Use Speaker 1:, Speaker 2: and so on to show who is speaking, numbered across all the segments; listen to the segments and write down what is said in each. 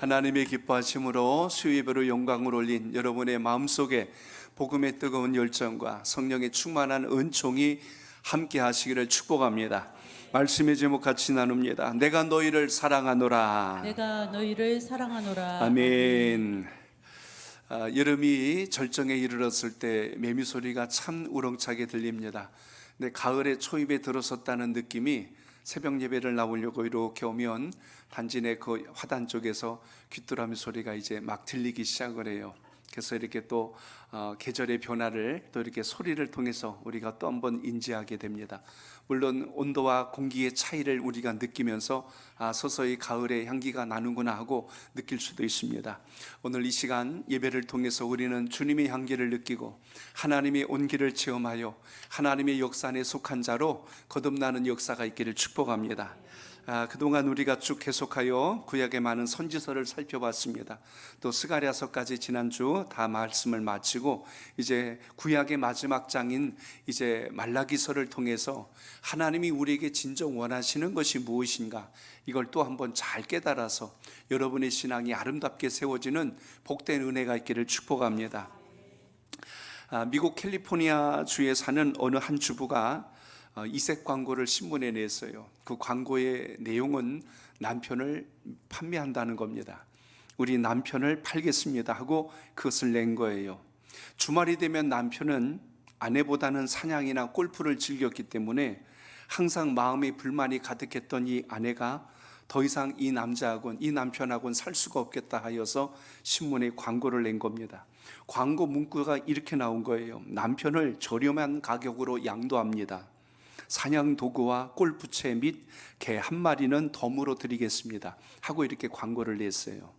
Speaker 1: 하나님의 기뻐하심으로 수 예배로 영광을 올린 여러분의 마음속에 복음의 뜨거운 열정과 성령의 충만한 은총이 함께 하시기를 축복합니다. 말씀의 제목 같이 나눕니다. 내가 너희를 사랑하노라.
Speaker 2: 내가 너희를 사랑하노라.
Speaker 1: 아멘. 여름이 절정에 이르렀을 때 매미 소리가 참 우렁차게 들립니다. 근데 가을의 초입에 들어섰다는 느낌이 새벽 예배를 나오려고 이렇게 오면 단지 내 그 화단 쪽에서 귀뚜라미 소리가 이제 막 들리기 시작을 해요. 그래서 이렇게 또 계절의 변화를 또 이렇게 소리를 통해서 우리가 또 한번 인지하게 됩니다. 물론 온도와 공기의 차이를 우리가 느끼면서 서서히 가을의 향기가 나는구나 하고 느낄 수도 있습니다. 오늘 이 시간 예배를 통해서 우리는 주님의 향기를 느끼고 하나님의 온기를 체험하여 하나님의 역사 안에 속한 자로 거듭나는 역사가 있기를 축복합니다. 그동안 우리가 쭉 계속하여 구약의 많은 선지서를 살펴봤습니다. 또 스가랴서까지 지난주 다 말씀을 마치고 이제 구약의 마지막 장인 이제 말라기서를 통해서 하나님이 우리에게 진정 원하시는 것이 무엇인가, 이걸 또 한번 잘 깨달아서 여러분의 신앙이 아름답게 세워지는 복된 은혜가 있기를 축복합니다. 미국 캘리포니아 주에 사는 어느 한 주부가 이색 광고를 신문에 냈어요. 그 광고의 내용은 남편을 판매한다는 겁니다. 우리 남편을 팔겠습니다 하고 그것을 낸 거예요. 주말이 되면 남편은 아내보다는 사냥이나 골프를 즐겼기 때문에 항상 마음에 불만이 가득했던 이 아내가 더 이상 이 남편하고는 살 수가 없겠다 하여서 신문에 광고를 낸 겁니다. 광고 문구가 이렇게 나온 거예요. 남편을 저렴한 가격으로 양도합니다. 사냥 도구와 골프채 및 개 한 마리는 덤으로 드리겠습니다 하고 이렇게 광고를 냈어요.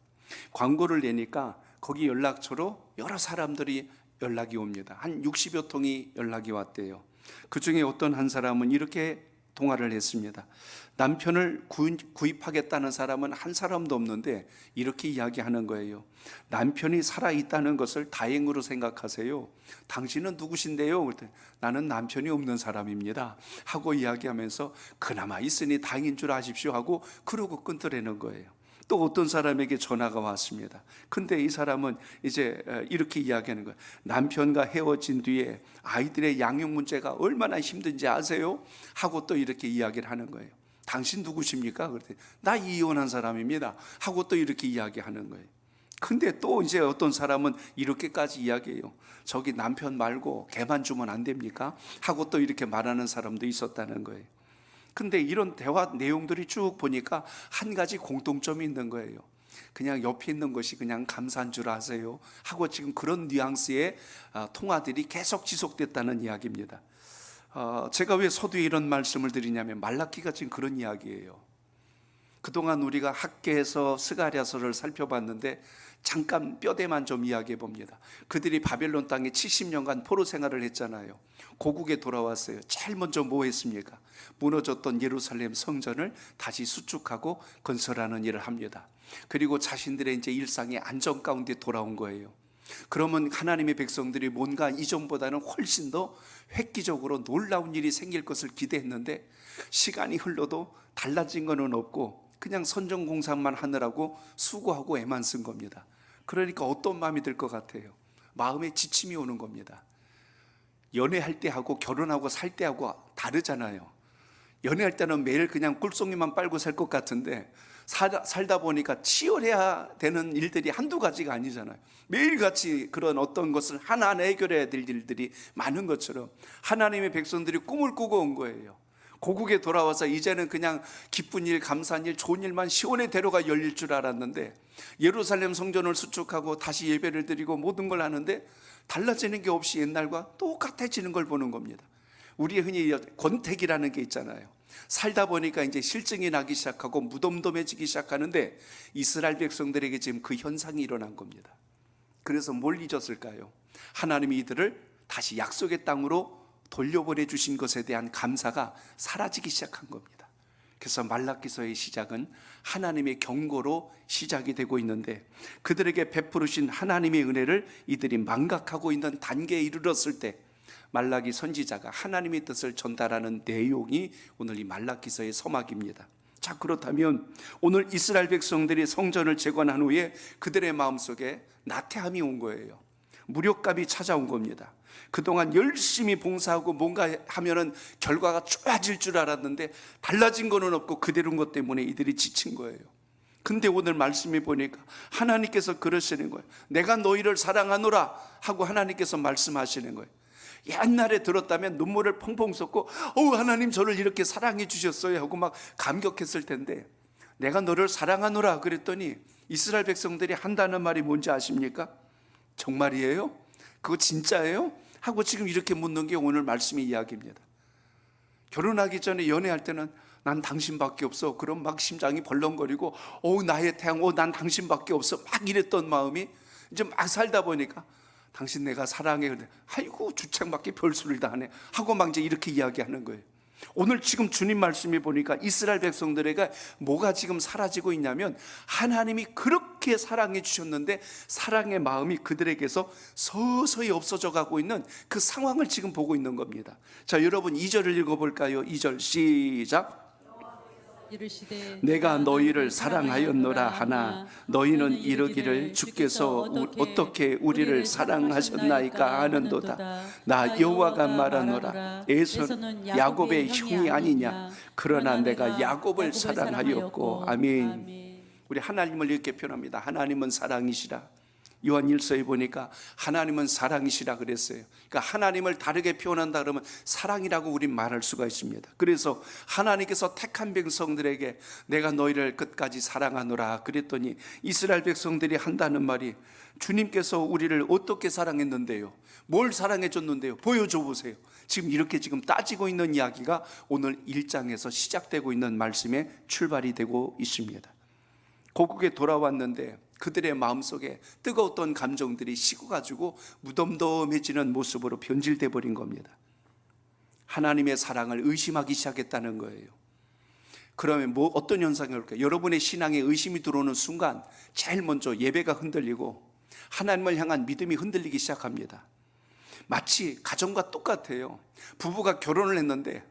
Speaker 1: 광고를 내니까 거기 연락처로 여러 사람들이 연락이 옵니다. 한 60여 통이 연락이 왔대요. 그 중에 어떤 한 사람은 이렇게 통화를 했습니다. 남편을 구입하겠다는 사람은 한 사람도 없는데 이렇게 이야기하는 거예요. 남편이 살아있다는 것을 다행으로 생각하세요. 당신은 누구신데요? 그랬더니 나는 남편이 없는 사람입니다 하고 이야기하면서 그나마 있으니 다행인 줄 아십시오 하고 그러고 끊더라는 거예요. 또 어떤 사람에게 전화가 왔습니다. 근데 이 사람은 이제 이렇게 이야기하는 거예요. 남편과 헤어진 뒤에 아이들의 양육 문제가 얼마나 힘든지 아세요? 하고 또 이렇게 이야기를 하는 거예요. 당신 누구십니까? 그랬더니 나 이혼한 사람입니다 하고 또 이렇게 이야기하는 거예요. 근데 또 이제 어떤 사람은 이렇게까지 이야기해요. 저기 남편 말고 개만 주면 안 됩니까? 하고 또 이렇게 말하는 사람도 있었다는 거예요. 근데 이런 대화 내용들이 쭉 보니까 한 가지 공통점이 있는 거예요. 그냥 옆에 있는 것이 그냥 감사한 줄 아세요 하고 지금 그런 뉘앙스의 통화들이 계속 지속됐다는 이야기입니다. 제가 왜 서두에 이런 말씀을 드리냐면 말라기가 지금 그런 이야기예요. 그동안 우리가 학계에서 스가랴서를 살펴봤는데 잠깐 뼈대만 좀 이야기해 봅니다. 그들이 바벨론 땅에 70년간 포로 생활을 했잖아요. 고국에 돌아왔어요. 제일 먼저 뭐 했습니까? 무너졌던 예루살렘 성전을 다시 수축하고 건설하는 일을 합니다. 그리고 자신들의 이제 일상의 안정 가운데 돌아온 거예요. 그러면 하나님의 백성들이 뭔가 이전보다는 훨씬 더 획기적으로 놀라운 일이 생길 것을 기대했는데 시간이 흘러도 달라진 거는 없고 그냥 선전공사만 하느라고 수고하고 애만 쓴 겁니다. 그러니까 어떤 마음이 들 것 같아요? 마음에 지침이 오는 겁니다. 연애할 때하고 결혼하고 살 때하고 다르잖아요. 연애할 때는 매일 그냥 꿀송이만 빨고 살 것 같은데 살다 보니까 치열해야 되는 일들이 한두 가지가 아니잖아요. 매일같이 그런 어떤 것을 하나하나 해결해야 될 일들이 많은 것처럼 하나님의 백성들이 꿈을 꾸고 온 거예요. 고국에 돌아와서 이제는 그냥 기쁜 일, 감사한 일, 좋은 일만 시온의 대로가 열릴 줄 알았는데 예루살렘 성전을 수축하고 다시 예배를 드리고 모든 걸 하는데 달라지는 게 없이 옛날과 똑같아지는 걸 보는 겁니다. 우리 흔히 권태기라는 게 있잖아요. 살다 보니까 이제 실증이 나기 시작하고 무덤덤해지기 시작하는데 이스라엘 백성들에게 지금 그 현상이 일어난 겁니다. 그래서 뭘 잊었을까요? 하나님이 이들을 다시 약속의 땅으로 돌려보내 주신 것에 대한 감사가 사라지기 시작한 겁니다. 그래서 말라기서의 시작은 하나님의 경고로 시작이 되고 있는데 그들에게 베푸르신 하나님의 은혜를 이들이 망각하고 있는 단계에 이르렀을 때 말라기 선지자가 하나님의 뜻을 전달하는 내용이 오늘 이 말라기서의 서막입니다. 자, 그렇다면 오늘 이스라엘 백성들이 성전을 재건한 후에 그들의 마음속에 나태함이 온 거예요. 무력감이 찾아온 겁니다. 그동안 열심히 봉사하고 뭔가 하면은 결과가 좋아질 줄 알았는데 달라진 거는 없고 그대로인 것 때문에 이들이 지친 거예요. 근데 오늘 말씀해 보니까 하나님께서 그러시는 거예요. 내가 너희를 사랑하노라 하고 하나님께서 말씀하시는 거예요. 옛날에 들었다면 눈물을 펑펑 쏟고 하나님 저를 이렇게 사랑해 주셨어요 하고 막 감격했을 텐데, 내가 너를 사랑하노라 그랬더니 이스라엘 백성들이 한다는 말이 뭔지 아십니까? 정말이에요? 그거 진짜예요? 하고 지금 이렇게 묻는 게 오늘 말씀의 이야기입니다. 결혼하기 전에 연애할 때는 난 당신밖에 없어, 그럼 막 심장이 벌렁거리고 나의 태양, 난 당신밖에 없어 막 이랬던 마음이 이제 막 살다 보니까 당신 내가 사랑해. 근데 아이고 주책맞게 별수를 다 하네 하고 막 이제 이렇게 이야기하는 거예요. 오늘 지금 주님 말씀해 보니까 이스라엘 백성들에게 뭐가 지금 사라지고 있냐면, 하나님이 그렇게 사랑해 주셨는데 사랑의 마음이 그들에게서 서서히 없어져 가고 있는 그 상황을 지금 보고 있는 겁니다. 자, 여러분 2절을 읽어볼까요? 2절 시작.
Speaker 2: 이르시되
Speaker 1: 내가 너희를 사랑하였노라 하나 너희는 이르기를 주께서 어떻게 우리를 사랑하셨나이까 하는도다. 나 여호와가 말하노라 에서는 야곱의 형이 아니냐, 그러나 내가 야곱을 사랑하였고. 아멘. 우리 하나님을 이렇게 표현합니다. 하나님은 사랑이시라. 요한 1서에 보니까 하나님은 사랑이시라 그랬어요. 그러니까 하나님을 다르게 표현한다 그러면 사랑이라고 우린 말할 수가 있습니다. 그래서 하나님께서 택한 백성들에게 내가 너희를 끝까지 사랑하노라 그랬더니 이스라엘 백성들이 한다는 말이, 주님께서 우리를 어떻게 사랑했는데요? 뭘 사랑해 줬는데요? 보여줘 보세요. 지금 이렇게 지금 따지고 있는 이야기가 오늘 1장에서 시작되고 있는 말씀의 출발이 되고 있습니다. 고국에 돌아왔는데 그들의 마음속에 뜨거웠던 감정들이 식어가지고 무덤덤해지는 모습으로 변질돼 버린 겁니다. 하나님의 사랑을 의심하기 시작했다는 거예요. 그러면 어떤 현상이 올까요? 여러분의 신앙에 의심이 들어오는 순간 제일 먼저 예배가 흔들리고 하나님을 향한 믿음이 흔들리기 시작합니다. 마치 가정과 똑같아요. 부부가 결혼을 했는데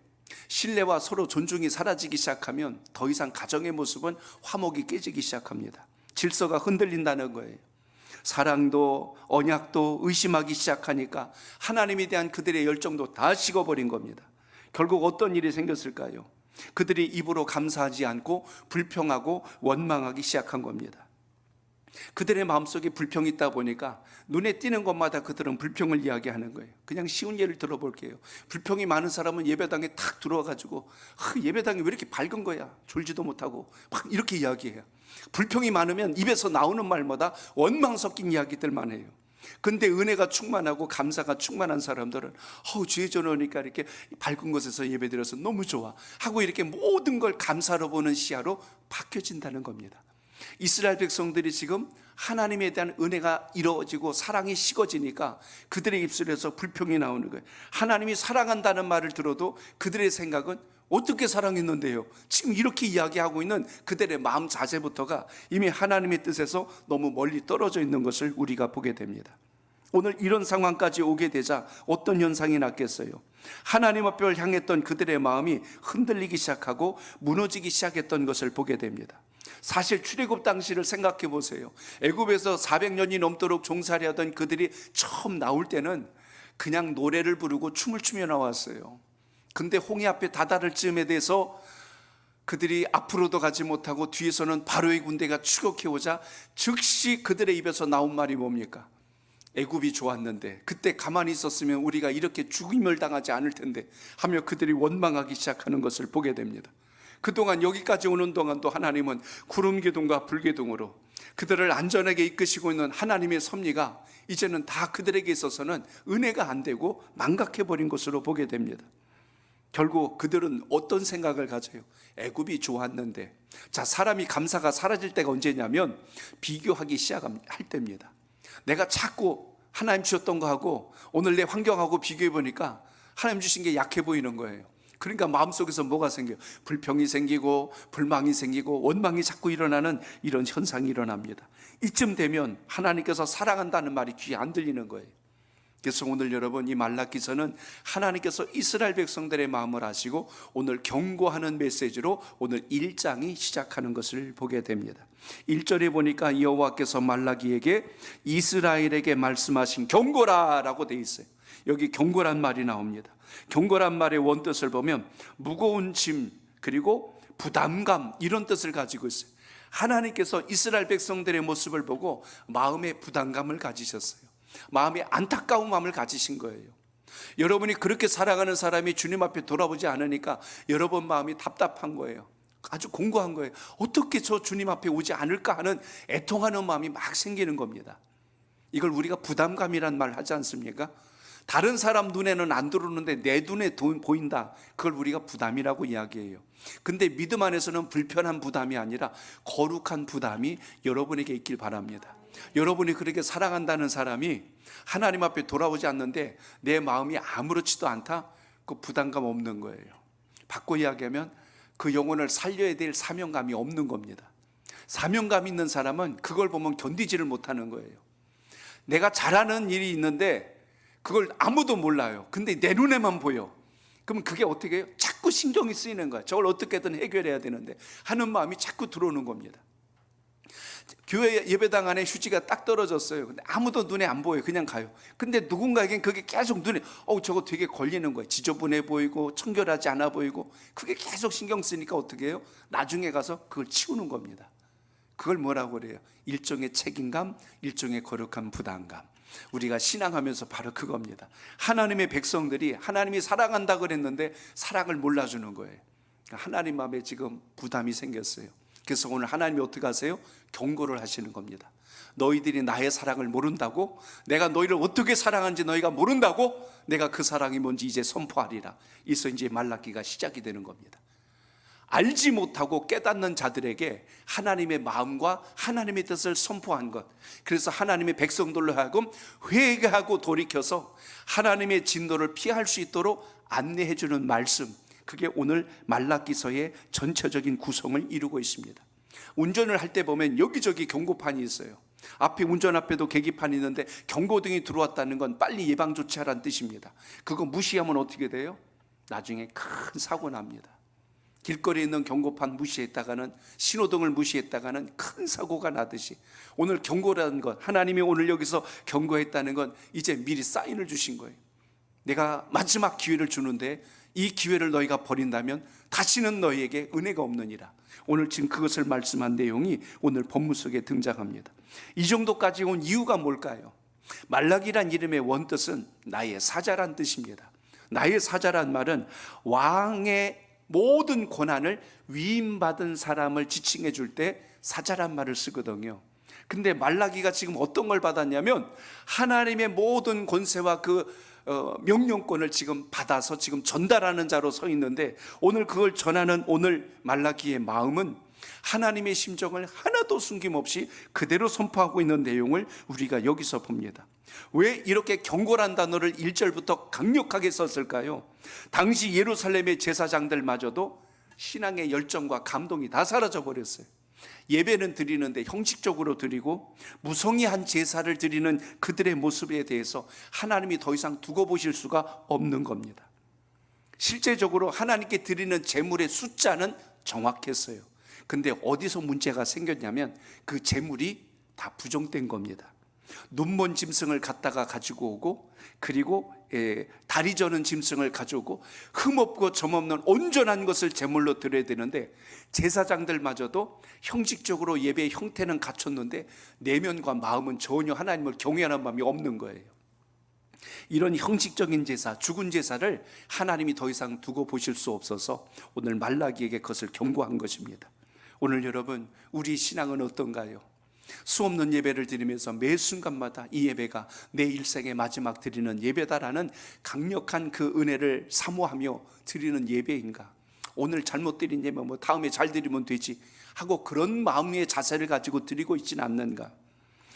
Speaker 1: 신뢰와 서로 존중이 사라지기 시작하면 더 이상 가정의 모습은 화목이 깨지기 시작합니다. 질서가 흔들린다는 거예요. 사랑도 언약도 의심하기 시작하니까 하나님에 대한 그들의 열정도 다 식어버린 겁니다. 결국 어떤 일이 생겼을까요? 그들이 입으로 감사하지 않고 불평하고 원망하기 시작한 겁니다. 그들의 마음속에 불평이 있다 보니까 눈에 띄는 것마다 그들은 불평을 이야기하는 거예요. 그냥 쉬운 예를 들어볼게요. 불평이 많은 사람은 예배당에 탁 들어와가지고 예배당이 왜 이렇게 밝은 거야, 졸지도 못하고 막 이렇게 이야기해요. 불평이 많으면 입에서 나오는 말마다 원망 섞인 이야기들만 해요. 근데 은혜가 충만하고 감사가 충만한 사람들은 주의 전하니까 이렇게 밝은 곳에서 예배드려서 너무 좋아 하고 이렇게 모든 걸 감사로 보는 시야로 바뀌어진다는 겁니다. 이스라엘 백성들이 지금 하나님에 대한 은혜가 이루어지고 사랑이 식어지니까 그들의 입술에서 불평이 나오는 거예요. 하나님이 사랑한다는 말을 들어도 그들의 생각은 어떻게 사랑했는데요? 지금 이렇게 이야기하고 있는 그들의 마음 자세부터가 이미 하나님의 뜻에서 너무 멀리 떨어져 있는 것을 우리가 보게 됩니다. 오늘 이런 상황까지 오게 되자 어떤 현상이 났겠어요? 하나님 앞을 향했던 그들의 마음이 흔들리기 시작하고 무너지기 시작했던 것을 보게 됩니다. 사실 출애굽 당시를 생각해 보세요. 애굽에서 400년이 넘도록 종살이 하던 그들이 처음 나올 때는 그냥 노래를 부르고 춤을 추며 나왔어요. 근데 홍해 앞에 다다를 즈음에 대해서 그들이 앞으로도 가지 못하고 뒤에서는 바로의 군대가 추격해 오자 즉시 그들의 입에서 나온 말이 뭡니까? 애굽이 좋았는데 그때 가만히 있었으면 우리가 이렇게 죽임을 당하지 않을 텐데 하며 그들이 원망하기 시작하는 것을 보게 됩니다. 그동안 여기까지 오는 동안도 하나님은 구름기둥과 불기둥으로 그들을 안전하게 이끄시고 있는 하나님의 섭리가 이제는 다 그들에게 있어서는 은혜가 안 되고 망각해버린 것으로 보게 됩니다. 결국 그들은 어떤 생각을 가져요? 애굽이 좋았는데. 자, 사람이 감사가 사라질 때가 언제냐면 비교하기 시작할 때입니다. 내가 자꾸 하나님 주셨던 거하고 오늘 내 환경하고 비교해 보니까 하나님 주신 게 약해 보이는 거예요. 그러니까 마음속에서 뭐가 생겨요? 불평이 생기고 불망이 생기고 원망이 자꾸 일어나는 이런 현상이 일어납니다. 이쯤 되면 하나님께서 사랑한다는 말이 귀에 안 들리는 거예요. 그래서 오늘 여러분 이 말라기서는 하나님께서 이스라엘 백성들의 마음을 아시고 오늘 경고하는 메시지로 오늘 1장이 시작하는 것을 보게 됩니다. 1절에 보니까 여호와께서 말라기에게 이스라엘에게 말씀하신 경고라라고 돼 있어요. 여기 경고란 말이 나옵니다. 경고란 말의 원뜻을 보면 무거운 짐 그리고 부담감 이런 뜻을 가지고 있어요. 하나님께서 이스라엘 백성들의 모습을 보고 마음의 부담감을 가지셨어요. 마음의 안타까운 마음을 가지신 거예요. 여러분이 그렇게 살아가는 사람이 주님 앞에 돌아보지 않으니까 여러분 마음이 답답한 거예요. 아주 공고한 거예요. 어떻게 저 주님 앞에 오지 않을까 하는 애통하는 마음이 막 생기는 겁니다. 이걸 우리가 부담감이란 말 하지 않습니까? 다른 사람 눈에는 안 들어오는데 내 눈에 보인다. 그걸 우리가 부담이라고 이야기해요. 근데 믿음 안에서는 불편한 부담이 아니라 거룩한 부담이 여러분에게 있길 바랍니다. 여러분이 그렇게 사랑한다는 사람이 하나님 앞에 돌아오지 않는데 내 마음이 아무렇지도 않다? 그 부담감 없는 거예요. 바꿔 이야기하면 그 영혼을 살려야 될 사명감이 없는 겁니다. 사명감 있는 사람은 그걸 보면 견디지를 못하는 거예요. 내가 잘하는 일이 있는데 그걸 아무도 몰라요. 근데 내 눈에만 보여. 그럼 그게 어떻게 해요? 자꾸 신경이 쓰이는 거야. 저걸 어떻게든 해결해야 되는데 하는 마음이 자꾸 들어오는 겁니다. 교회 예배당 안에 휴지가 딱 떨어졌어요. 근데 아무도 눈에 안 보여요. 그냥 가요. 근데 누군가에겐 그게 계속 눈에 저거 되게 걸리는 거예요. 지저분해 보이고 청결하지 않아 보이고 그게 계속 신경 쓰니까 어떻게 해요? 나중에 가서 그걸 치우는 겁니다. 그걸 뭐라고 그래요? 일종의 책임감, 일종의 거룩한 부담감. 우리가 신앙하면서 바로 그겁니다. 하나님의 백성들이 하나님이 사랑한다 그랬는데 사랑을 몰라주는 거예요. 하나님 마음에 지금 부담이 생겼어요. 그래서 오늘 하나님이 어떻게 하세요? 경고를 하시는 겁니다. 너희들이 나의 사랑을 모른다고? 내가 너희를 어떻게 사랑하는지 너희가 모른다고? 내가 그 사랑이 뭔지 이제 선포하리라. 이서 이제 말라기가 시작이 되는 겁니다. 알지 못하고 깨닫는 자들에게 하나님의 마음과 하나님의 뜻을 선포한 것. 그래서 하나님의 백성들로 하여금 회개하고 돌이켜서 하나님의 진노를 피할 수 있도록 안내해 주는 말씀. 그게 오늘 말라기서의 전체적인 구성을 이루고 있습니다. 운전을 할 때 보면 여기저기 경고판이 있어요. 앞에 운전 앞에도 계기판이 있는데 경고등이 들어왔다는 건 빨리 예방 조치하라는 뜻입니다. 그거 무시하면 어떻게 돼요? 나중에 큰 사고 납니다. 길거리에 있는 경고판 무시했다가는, 신호등을 무시했다가는 큰 사고가 나듯이 오늘 경고라는 것, 하나님이 오늘 여기서 경고했다는 건 이제 미리 사인을 주신 거예요. 내가 마지막 기회를 주는데 이 기회를 너희가 버린다면 다시는 너희에게 은혜가 없느니라. 오늘 지금 그것을 말씀한 내용이 오늘 본문 속에 등장합니다. 이 정도까지 온 이유가 뭘까요? 말라기란 이름의 원뜻은 나의 사자란 뜻입니다. 나의 사자란 말은 왕의 모든 권한을 위임받은 사람을 지칭해 줄 때 사자란 말을 쓰거든요. 근데 말라기가 지금 어떤 걸 받았냐면 하나님의 모든 권세와 그 명령권을 지금 받아서 지금 전달하는 자로 서 있는데 오늘 그걸 전하는 오늘 말라기의 마음은 하나님의 심정을 하나도 숨김없이 그대로 선포하고 있는 내용을 우리가 여기서 봅니다. 왜 이렇게 경고란 단어를 1절부터 강력하게 썼을까요? 당시 예루살렘의 제사장들마저도 신앙의 열정과 감동이 다 사라져 버렸어요. 예배는 드리는데 형식적으로 드리고 무성의한 제사를 드리는 그들의 모습에 대해서 하나님이 더 이상 두고 보실 수가 없는 겁니다. 실제적으로 하나님께 드리는 제물의 숫자는 정확했어요. 근데 어디서 문제가 생겼냐면 그 제물이 다 부정된 겁니다. 눈먼 짐승을 갖다가 가지고 오고 그리고 다리 저는 짐승을 가져오고 흠없고 점없는 온전한 것을 제물로 드려야 되는데 제사장들마저도 형식적으로 예배의 형태는 갖췄는데 내면과 마음은 전혀 하나님을 경외하는 마음이 없는 거예요. 이런 형식적인 제사, 죽은 제사를 하나님이 더 이상 두고 보실 수 없어서 오늘 말라기에게 그것을 경고한 것입니다. 오늘 여러분, 우리 신앙은 어떤가요? 수없는 예배를 드리면서 매 순간마다 이 예배가 내 일생의 마지막 드리는 예배다라는 강력한 그 은혜를 사모하며 드리는 예배인가? 오늘 잘못 드린 예배 다음에 잘 드리면 되지 하고 그런 마음의 자세를 가지고 드리고 있지는 않는가?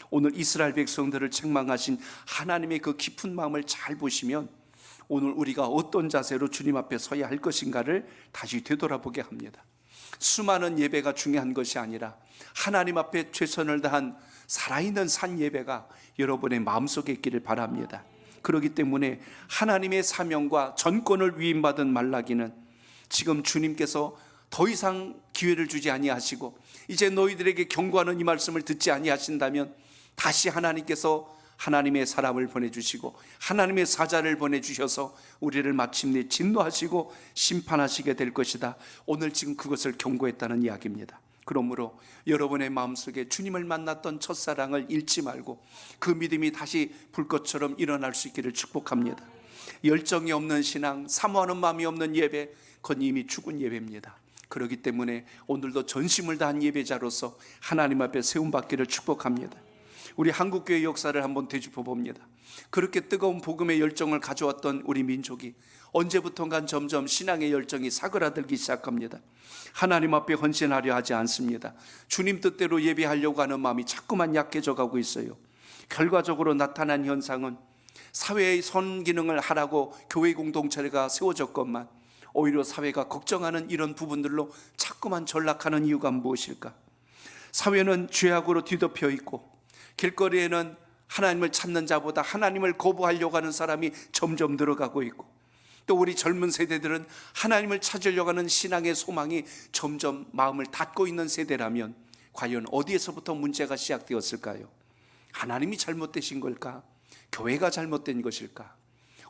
Speaker 1: 오늘 이스라엘 백성들을 책망하신 하나님의 그 깊은 마음을 잘 보시면 오늘 우리가 어떤 자세로 주님 앞에 서야 할 것인가를 다시 되돌아보게 합니다. 수많은 예배가 중요한 것이 아니라 하나님 앞에 최선을 다한 살아있는 산 예배가 여러분의 마음속에 있기를 바랍니다. 그렇기 때문에 하나님의 사명과 전권을 위임받은 말라기는 지금 주님께서 더 이상 기회를 주지 아니하시고 이제 너희들에게 경고하는 이 말씀을 듣지 아니하신다면 다시 하나님께서 하나님의 사람을 보내주시고 하나님의 사자를 보내주셔서 우리를 마침내 진노하시고 심판하시게 될 것이다. 오늘 지금 그것을 경고했다는 이야기입니다. 그러므로 여러분의 마음속에 주님을 만났던 첫사랑을 잃지 말고 그 믿음이 다시 불꽃처럼 일어날 수 있기를 축복합니다. 열정이 없는 신앙, 사모하는 마음이 없는 예배, 그건 이미 죽은 예배입니다. 그렇기 때문에 오늘도 전심을 다한 예배자로서 하나님 앞에 세움받기를 축복합니다. 우리 한국교회 역사를 한번 되짚어 봅니다. 그렇게 뜨거운 복음의 열정을 가져왔던 우리 민족이 언제부턴가 점점 신앙의 열정이 사그라들기 시작합니다. 하나님 앞에 헌신하려 하지 않습니다. 주님 뜻대로 예배하려고 하는 마음이 자꾸만 약해져 가고 있어요. 결과적으로 나타난 현상은 사회의 선기능을 하라고 교회 공동체가 세워졌건만 오히려 사회가 걱정하는 이런 부분들로 자꾸만 전락하는 이유가 무엇일까? 사회는 죄악으로 뒤덮여 있고 길거리에는 하나님을 찾는 자보다 하나님을 거부하려고 하는 사람이 점점 늘어가고 있고 또 우리 젊은 세대들은 하나님을 찾으려고 하는 신앙의 소망이 점점 마음을 닫고 있는 세대라면 과연 어디에서부터 문제가 시작되었을까요? 하나님이 잘못되신 걸까? 교회가 잘못된 것일까?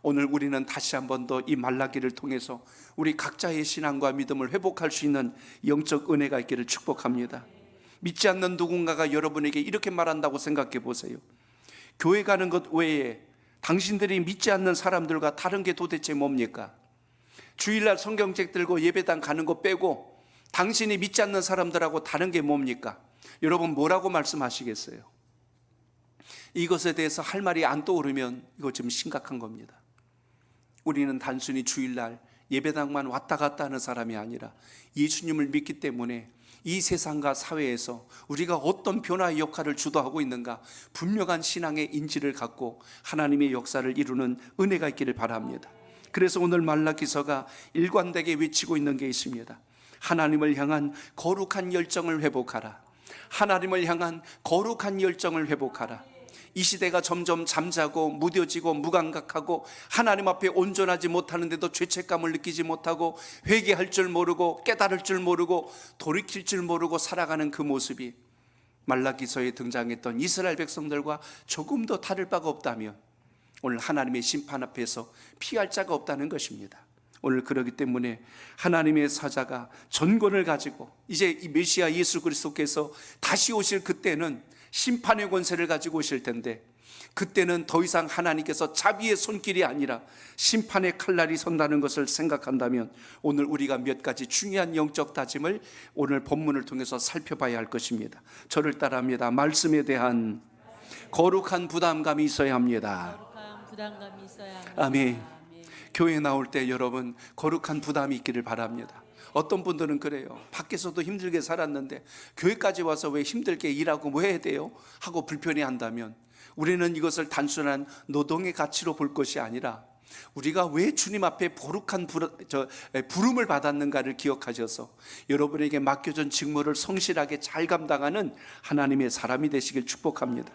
Speaker 1: 오늘 우리는 다시 한 번 더 이 말라기를 통해서 우리 각자의 신앙과 믿음을 회복할 수 있는 영적 은혜가 있기를 축복합니다. 믿지 않는 누군가가 여러분에게 이렇게 말한다고 생각해 보세요. 교회 가는 것 외에 당신들이 믿지 않는 사람들과 다른 게 도대체 뭡니까? 주일날 성경책 들고 예배당 가는 거 빼고 당신이 믿지 않는 사람들하고 다른 게 뭡니까? 여러분 뭐라고 말씀하시겠어요? 이것에 대해서 할 말이 안 떠오르면 이거 좀 심각한 겁니다. 우리는 단순히 주일날 예배당만 왔다 갔다 하는 사람이 아니라 예수님을 믿기 때문에 이 세상과 사회에서 우리가 어떤 변화의 역할을 주도하고 있는가 분명한 신앙의 인지를 갖고 하나님의 역사를 이루는 은혜가 있기를 바랍니다. 그래서 오늘 말라기서가 일관되게 외치고 있는 게 있습니다. 하나님을 향한 거룩한 열정을 회복하라. 하나님을 향한 거룩한 열정을 회복하라. 이 시대가 점점 잠자고 무뎌지고 무감각하고 하나님 앞에 온전하지 못하는데도 죄책감을 느끼지 못하고 회개할 줄 모르고 깨달을 줄 모르고 돌이킬 줄 모르고 살아가는 그 모습이 말라기서에 등장했던 이스라엘 백성들과 조금 더 다를 바가 없다면 오늘 하나님의 심판 앞에서 피할 자가 없다는 것입니다. 오늘 그러기 때문에 하나님의 사자가 전권을 가지고 이제 이 메시아 예수 그리스도께서 다시 오실 그때는 심판의 권세를 가지고 오실 텐데 그때는 더 이상 하나님께서 자비의 손길이 아니라 심판의 칼날이 선다는 것을 생각한다면 오늘 우리가 몇 가지 중요한 영적 다짐을 오늘 본문을 통해서 살펴봐야 할 것입니다. 저를 따라합니다. 말씀에 대한 거룩한 부담감이 있어야 합니다.
Speaker 2: 거룩한 부담감이 있어야 합니다.
Speaker 1: 아멘. 교회 나올 때 여러분 거룩한 부담이 있기를 바랍니다. 어떤 분들은 그래요. 밖에서도 힘들게 살았는데 교회까지 와서 왜 힘들게 일하고 뭐 해야 돼요? 하고 불편해한다면 우리는 이것을 단순한 노동의 가치로 볼 것이 아니라 우리가 왜 주님 앞에 거룩한 부름을 받았는가를 기억하셔서 여러분에게 맡겨진 직무를 성실하게 잘 감당하는 하나님의 사람이 되시길 축복합니다.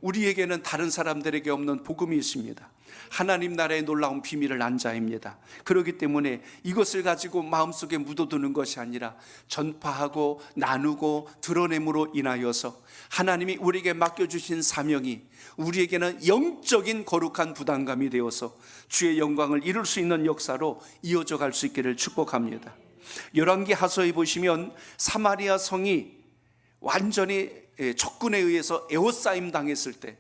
Speaker 1: 우리에게는 다른 사람들에게 없는 복음이 있습니다. 하나님 나라의 놀라운 비밀을 안 자입니다. 그렇기 때문에 이것을 가지고 마음속에 묻어두는 것이 아니라 전파하고 나누고 드러냄으로 인하여서 하나님이 우리에게 맡겨주신 사명이 우리에게는 영적인 거룩한 부담감이 되어서 주의 영광을 이룰 수 있는 역사로 이어져 갈 수 있기를 축복합니다. 열왕기 하서에 보시면 사마리아 성이 완전히 적군에 의해서 에워싸임 당했을 때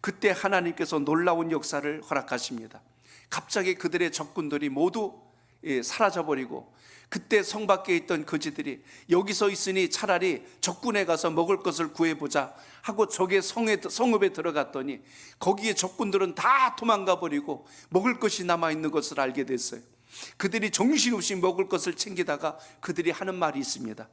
Speaker 1: 그때 하나님께서 놀라운 역사를 허락하십니다. 갑자기 그들의 적군들이 모두 사라져버리고 그때 성 밖에 있던 거지들이 여기서 있으니 차라리 적군에 가서 먹을 것을 구해보자 하고 적의 성읍에 들어갔더니 거기에 적군들은 다 도망가 버리고 먹을 것이 남아있는 것을 알게 됐어요. 그들이 정신없이 먹을 것을 챙기다가 그들이 하는 말이 있습니다.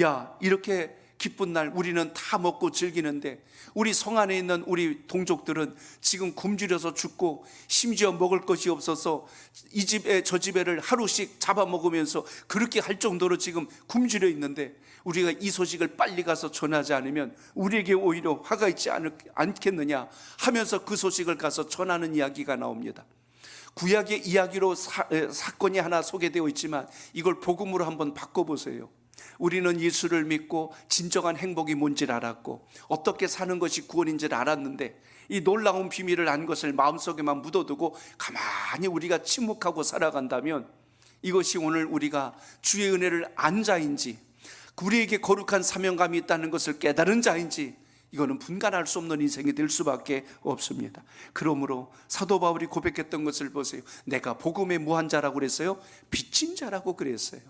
Speaker 1: 야, 이렇게 기쁜 날 우리는 다 먹고 즐기는데 우리 성 안에 있는 우리 동족들은 지금 굶주려서 죽고 심지어 먹을 것이 없어서 이 집에 저 집에를 하루씩 잡아먹으면서 그렇게 할 정도로 지금 굶주려 있는데 우리가 이 소식을 빨리 가서 전하지 않으면 우리에게 오히려 화가 있지 않겠느냐 하면서 그 소식을 가서 전하는 이야기가 나옵니다. 구약의 이야기로 사건이 하나 소개되어 있지만 이걸 복음으로 한번 바꿔보세요. 우리는 예수를 믿고 진정한 행복이 뭔지를 알았고 어떻게 사는 것이 구원인지를 알았는데 이 놀라운 비밀을 안 것을 마음속에만 묻어두고 가만히 우리가 침묵하고 살아간다면 이것이 오늘 우리가 주의 은혜를 안 자인지 우리에게 거룩한 사명감이 있다는 것을 깨달은 자인지 이거는 분간할 수 없는 인생이 될 수밖에 없습니다. 그러므로 사도 바울이 고백했던 것을 보세요. 내가 복음의 무한자라고 그랬어요? 빚진 자라고 그랬어요.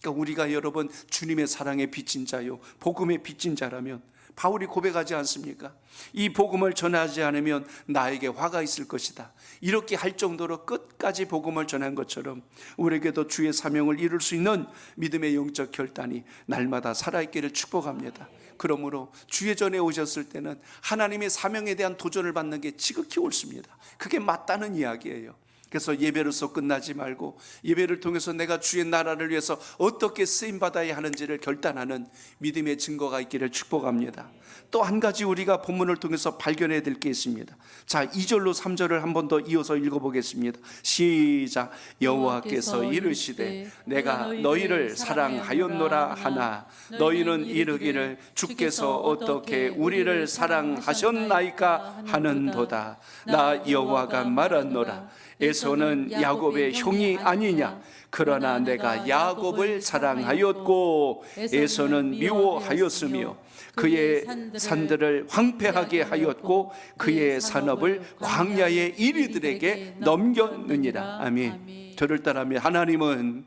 Speaker 1: 그러니까 우리가 여러분 주님의 사랑에 빚진 자요 복음의 빚진 자라면 바울이 고백하지 않습니까? 이 복음을 전하지 않으면 나에게 화가 있을 것이다. 이렇게 할 정도로 끝까지 복음을 전한 것처럼 우리에게도 주의 사명을 이룰 수 있는 믿음의 영적 결단이 날마다 살아있기를 축복합니다. 그러므로 주의 전에 오셨을 때는 하나님의 사명에 대한 도전을 받는 게 지극히 옳습니다. 그게 맞다는 이야기예요. 그래서 예배로서 끝나지 말고 예배를 통해서 내가 주의 나라를 위해서 어떻게 쓰임받아야 하는지를 결단하는 믿음의 증거가 있기를 축복합니다. 또 한 가지 우리가 본문을 통해서 발견해야 될 게 있습니다. 자, 2절로 3절을 한 번 더 이어서 읽어보겠습니다. 시작. 여호와께서 이르시되 내가 너희를 사랑하였노라 하나 너희는 이르기를 주께서 어떻게 우리를 사랑하셨나이까 하는도다. 나 여호와가 말하노라. 에서는 야곱의 형이 아니냐. 그러나 내가 야곱을 사랑하였고 에서는 미워하였으며 그의 산들을 황폐하게 하였고 그의 산업을 광야의 이리들에게 넘겼느니라. 아멘. 저를 따르면 하나님은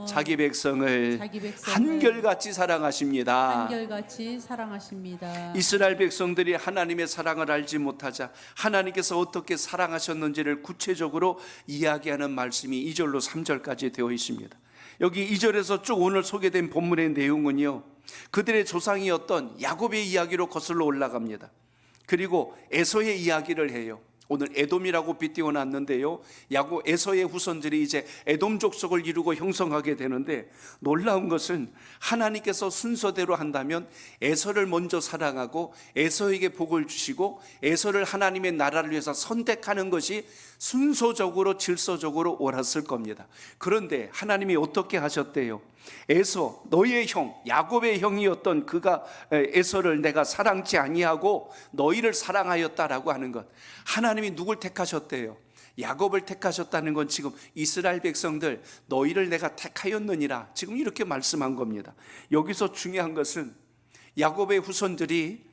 Speaker 1: 자기 백성을 한결같이 사랑하십니다.
Speaker 2: 한결같이 사랑하십니다.
Speaker 1: 이스라엘 백성들이 하나님의 사랑을 알지 못하자 하나님께서 어떻게 사랑하셨는지를 구체적으로 이야기하는 말씀이 2절로 3절까지 되어 있습니다. 여기 2절에서 쭉 오늘 소개된 본문의 내용은요, 그들의 조상이었던 야곱의 이야기로 거슬러 올라갑니다. 그리고 에서의 이야기를 해요. 오늘 에돔이라고 빗대어 놨는데요, 에서의 후손들이 이제 에돔 족속을 이루고 형성하게 되는데, 놀라운 것은 하나님께서 순서대로 한다면 에서를 먼저 사랑하고 에서에게 복을 주시고 에서를 하나님의 나라를 위해서 선택하는 것이 순서적으로 질서적으로 옳았을 겁니다. 그런데 하나님이 어떻게 하셨대요? 에서 너희의 형 야곱의 형이었던 그가 에서를 내가 사랑치 아니하고 너희를 사랑하였다라고 하는 것, 하나님이 누굴 택하셨대요? 야곱을 택하셨다는 건 지금 이스라엘 백성들 너희를 내가 택하였느니라 지금 이렇게 말씀한 겁니다. 여기서 중요한 것은 야곱의 후손들이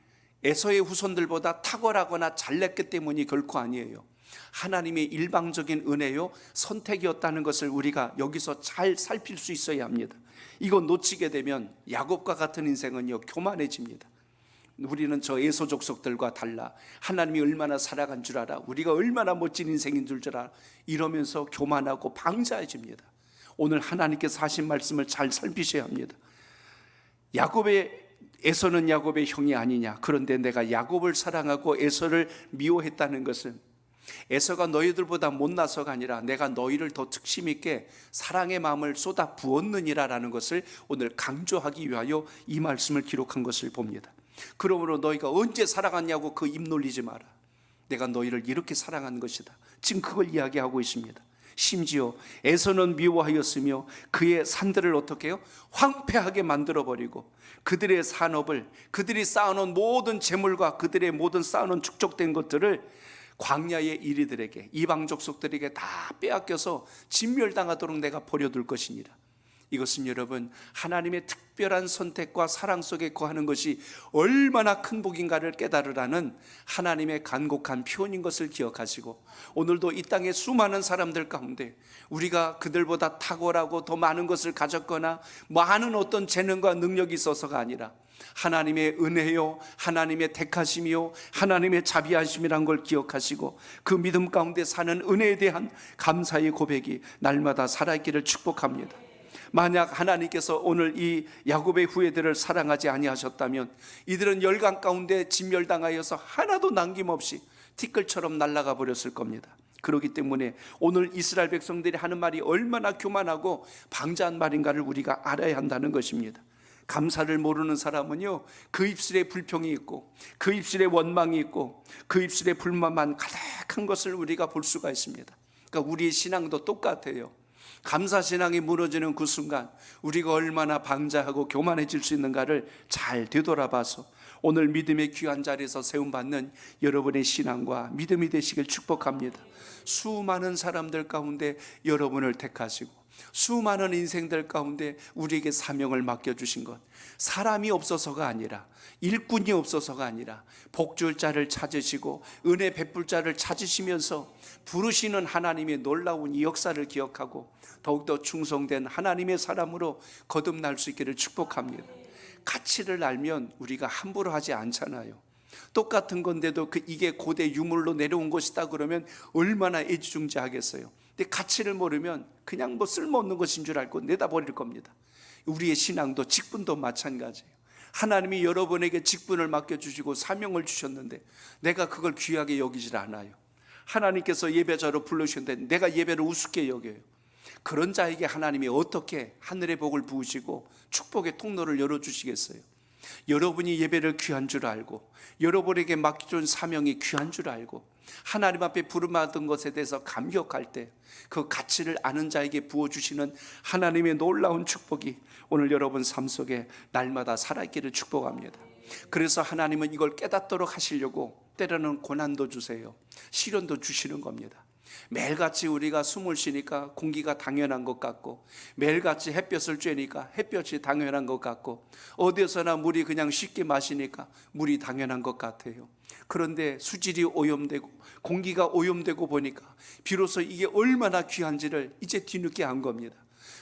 Speaker 1: 에서의 후손들보다 탁월하거나 잘났기 때문이 결코 아니에요. 하나님의 일방적인 은혜요 선택이었다는 것을 우리가 여기서 잘 살필 수 있어야 합니다. 이거 놓치게 되면 야곱과 같은 인생은요 교만해집니다. 우리는 저 에서 족속들과 달라, 하나님이 얼마나 살아간 줄 알아, 우리가 얼마나 멋진 인생인 줄 알아, 이러면서 교만하고 방자해집니다. 오늘 하나님께서 하신 말씀을 잘 살피셔야 합니다. 에서는 야곱의 형이 아니냐, 그런데 내가 야곱을 사랑하고 에서를 미워했다는 것은 에서가 너희들보다 못나서가 아니라 내가 너희를 더 특심 있게 사랑의 마음을 쏟아 부었느니라 라는 것을 오늘 강조하기 위하여 이 말씀을 기록한 것을 봅니다. 그러므로 너희가 언제 사랑하냐고 그 입 놀리지 마라. 내가 너희를 이렇게 사랑한 것이다. 지금 그걸 이야기하고 있습니다. 심지어 에서는 미워하였으며 그의 산들을 어떻게 해요? 황폐하게 만들어버리고 그들의 산업을, 그들이 쌓아놓은 모든 재물과 그들의 모든 쌓아놓은 축적된 것들을 광야의 이리들에게, 이방 족속들에게 다 빼앗겨서 진멸당하도록 내가 버려둘 것이니라. 이것은 여러분 하나님의 특별한 선택과 사랑 속에 거하는 것이 얼마나 큰 복인가를 깨달으라는 하나님의 간곡한 표현인 것을 기억하시고, 오늘도 이 땅의 수많은 사람들 가운데 우리가 그들보다 탁월하고 더 많은 것을 가졌거나 많은 어떤 재능과 능력이 있어서가 아니라 하나님의 은혜요, 하나님의 택하심이요, 하나님의 자비하심이란 걸 기억하시고 그 믿음 가운데 사는 은혜에 대한 감사의 고백이 날마다 살아있기를 축복합니다. 만약 하나님께서 오늘 이 야곱의 후예들을 사랑하지 아니하셨다면 이들은 열강 가운데 진멸당하여서 하나도 남김없이 티끌처럼 날아가 버렸을 겁니다. 그렇기 때문에 오늘 이스라엘 백성들이 하는 말이 얼마나 교만하고 방자한 말인가를 우리가 알아야 한다는 것입니다. 감사를 모르는 사람은요, 그 입술에 불평이 있고 그 입술에 원망이 있고 그 입술에 불만만 가득한 것을 우리가 볼 수가 있습니다. 그러니까 우리의 신앙도 똑같아요. 감사 신앙이 무너지는 그 순간 우리가 얼마나 방자하고 교만해질 수 있는가를 잘 되돌아봐서 오늘 믿음의 귀한 자리에서 세움받는 여러분의 신앙과 믿음이 되시길 축복합니다. 수많은 사람들 가운데 여러분을 택하시고 수많은 인생들 가운데 우리에게 사명을 맡겨주신 것, 사람이 없어서가 아니라, 일꾼이 없어서가 아니라 복줄 자를 찾으시고 은혜 베풀 자를 찾으시면서 부르시는 하나님의 놀라운 이 역사를 기억하고 더욱더 충성된 하나님의 사람으로 거듭날 수 있기를 축복합니다. 가치를 알면 우리가 함부로 하지 않잖아요. 똑같은 건데도 이게 고대 유물로 내려온 것이다 그러면 얼마나 애지중지하겠어요. 근데 가치를 모르면 그냥 뭐 쓸모없는 것인 줄 알고 내다버릴 겁니다. 우리의 신앙도 직분도 마찬가지예요. 하나님이 여러분에게 직분을 맡겨주시고 사명을 주셨는데 내가 그걸 귀하게 여기질 않아요. 하나님께서 예배자로 부르셨는데 내가 예배를 우습게 여겨요. 그런 자에게 하나님이 어떻게 하늘의 복을 부으시고 축복의 통로를 열어주시겠어요? 여러분이 예배를 귀한 줄 알고 여러분에게 맡겨준 사명이 귀한 줄 알고 하나님 앞에 부름받은 것에 대해서 감격할 때 그 가치를 아는 자에게 부어주시는 하나님의 놀라운 축복이 오늘 여러분 삶 속에 날마다 살아있기를 축복합니다. 그래서 하나님은 이걸 깨닫도록 하시려고 때로는 고난도 주세요. 시련도 주시는 겁니다. 매일같이 우리가 숨을 쉬니까 공기가 당연한 것 같고 매일같이 햇볕을 쬐니까 햇볕이 당연한 것 같고 어디서나 물이 그냥 쉽게 마시니까 물이 당연한 것 같아요. 그런데 수질이 오염되고 공기가 오염되고 보니까 비로소 이게 얼마나 귀한지를 이제 뒤늦게 안 겁니다.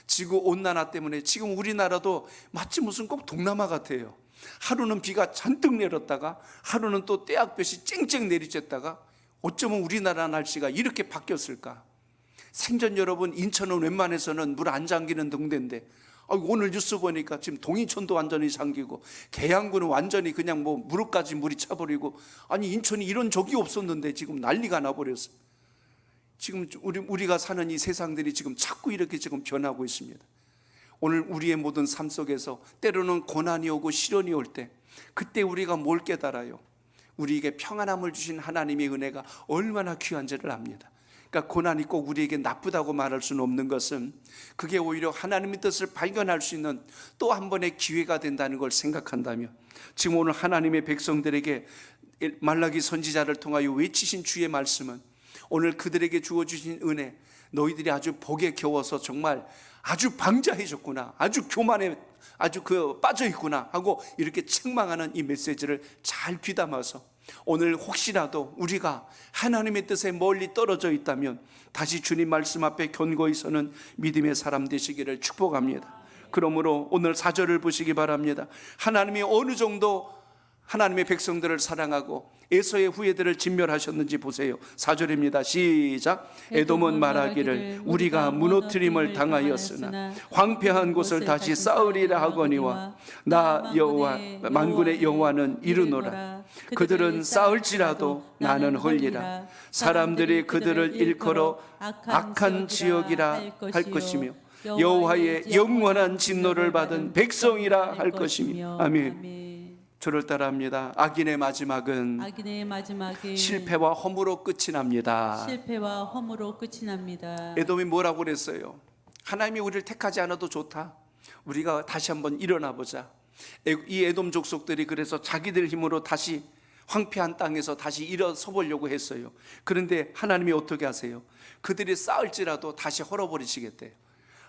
Speaker 1: 지구온난화 때문에 지금 우리나라도 마치 무슨 꼭 동남아 같아요. 하루는 비가 잔뜩 내렸다가 하루는 또 떼약볕이 쨍쨍 내리쬐다가 어쩌면 우리나라 날씨가 이렇게 바뀌었을까? 생전 여러분, 인천은 웬만해서는 물 안 잠기는 동네인데 오늘 뉴스 보니까 지금 동인천도 완전히 잠기고 계양구는 완전히 그냥 뭐 무릎까지 물이 차버리고, 아니 인천이 이런 적이 없었는데 지금 난리가 나버렸어. 지금 우리가 사는 이 세상들이 지금 자꾸 이렇게 지금 변하고 있습니다. 오늘 우리의 모든 삶 속에서 때로는 고난이 오고 시련이 올 때 그때 우리가 뭘 깨달아요? 우리에게 평안함을 주신 하나님의 은혜가 얼마나 귀한지를 압니다. 그러니까 고난이 꼭 우리에게 나쁘다고 말할 수는 없는 것은 그게 오히려 하나님의 뜻을 발견할 수 있는 또 한 번의 기회가 된다는 걸 생각한다면 지금 오늘 하나님의 백성들에게 말라기 선지자를 통하여 외치신 주의 말씀은 오늘 그들에게 주어주신 은혜, 너희들이 아주 복에 겨워서 정말 아주 방자해졌구나, 아주 교만에 아주 빠져있구나 하고 이렇게 책망하는 이 메시지를 잘 귀담아서 오늘 혹시라도 우리가 하나님의 뜻에 멀리 떨어져 있다면 다시 주님 말씀 앞에 견고히 서는 믿음의 사람 되시기를 축복합니다. 그러므로 오늘 4절을 보시기 바랍니다. 하나님이 어느 정도 하나님의 백성들을 사랑하고 에서의 후예들을 진멸하셨는지 보세요. 4절입니다. 시작. 에돔은 말하기를 우리가 무너뜨림을 당하였으나 황폐한 곳을 다시 쌓으리라 하거니와 나 여호와 만군의 여호와는 이르노라. 그들은 쌓을지라도 나는 헐리라. 사람들이 그들을 일컬어 악한 지역이라 할 것이며 여호와의 영원한 진노를 받은 백성이라 할 것이며. 아멘. 저를 따라합니다. 악인의 마지막은 실패와 허무로 끝이 납니다.
Speaker 2: 실패와 허무로 끝이 납니다.
Speaker 1: 에돔이 뭐라고 그랬어요? 하나님이 우리를 택하지 않아도 좋다. 우리가 다시 한번 일어나 보자. 이 에돔 족속들이 그래서 자기들 힘으로 다시 황폐한 땅에서 다시 일어서 보려고 했어요. 그런데 하나님이 어떻게 하세요? 그들이 쌓을지라도 다시 헐어버리시겠대요.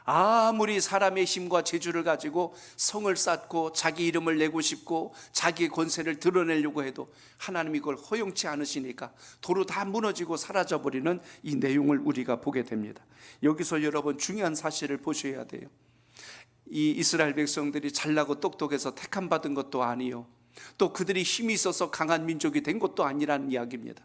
Speaker 1: 아무리 사람의 힘과 재주를 가지고 성을 쌓고 자기 이름을 내고 싶고 자기의 권세를 드러내려고 해도 하나님이 그걸 허용치 않으시니까 도로 다 무너지고 사라져버리는 이 내용을 우리가 보게 됩니다. 여기서 여러분 중요한 사실을 보셔야 돼요. 이 이스라엘 백성들이 잘나고 똑똑해서 택함 받은 것도 아니요, 또 그들이 힘이 있어서 강한 민족이 된 것도 아니라는 이야기입니다.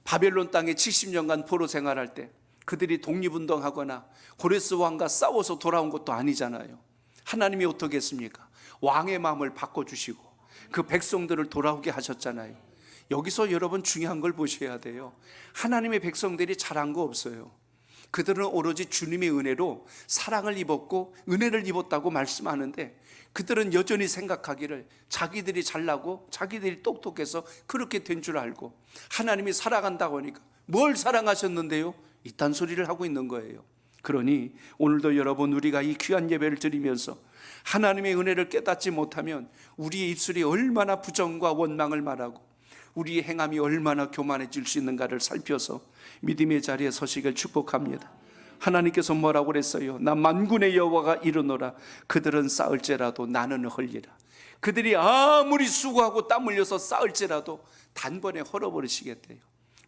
Speaker 1: 바벨론 땅에 70년간 포로 생활할 때 그들이 독립운동하거나 고레스 왕과 싸워서 돌아온 것도 아니잖아요. 하나님이 어떻게 했습니까? 왕의 마음을 바꿔주시고 그 백성들을 돌아오게 하셨잖아요. 여기서 여러분 중요한 걸 보셔야 돼요. 하나님의 백성들이 잘한 거 없어요. 그들은 오로지 주님의 은혜로 사랑을 입었고 은혜를 입었다고 말씀하는데, 그들은 여전히 생각하기를 자기들이 잘나고 자기들이 똑똑해서 그렇게 된 줄 알고, 하나님이 사랑한다고 하니까 뭘 사랑하셨는데요? 이딴 소리를 하고 있는 거예요. 그러니 오늘도 여러분, 우리가 이 귀한 예배를 드리면서 하나님의 은혜를 깨닫지 못하면 우리의 입술이 얼마나 부정과 원망을 말하고 우리의 행함이 얼마나 교만해질 수 있는가를 살펴서 믿음의 자리에 서시길 축복합니다. 하나님께서 뭐라고 그랬어요? 나 만군의 여호와가 이르노라. 그들은 쌓을지라도 나는 헐리라. 그들이 아무리 수고하고 땀 흘려서 쌓을지라도 단번에 헐어버리시겠대요.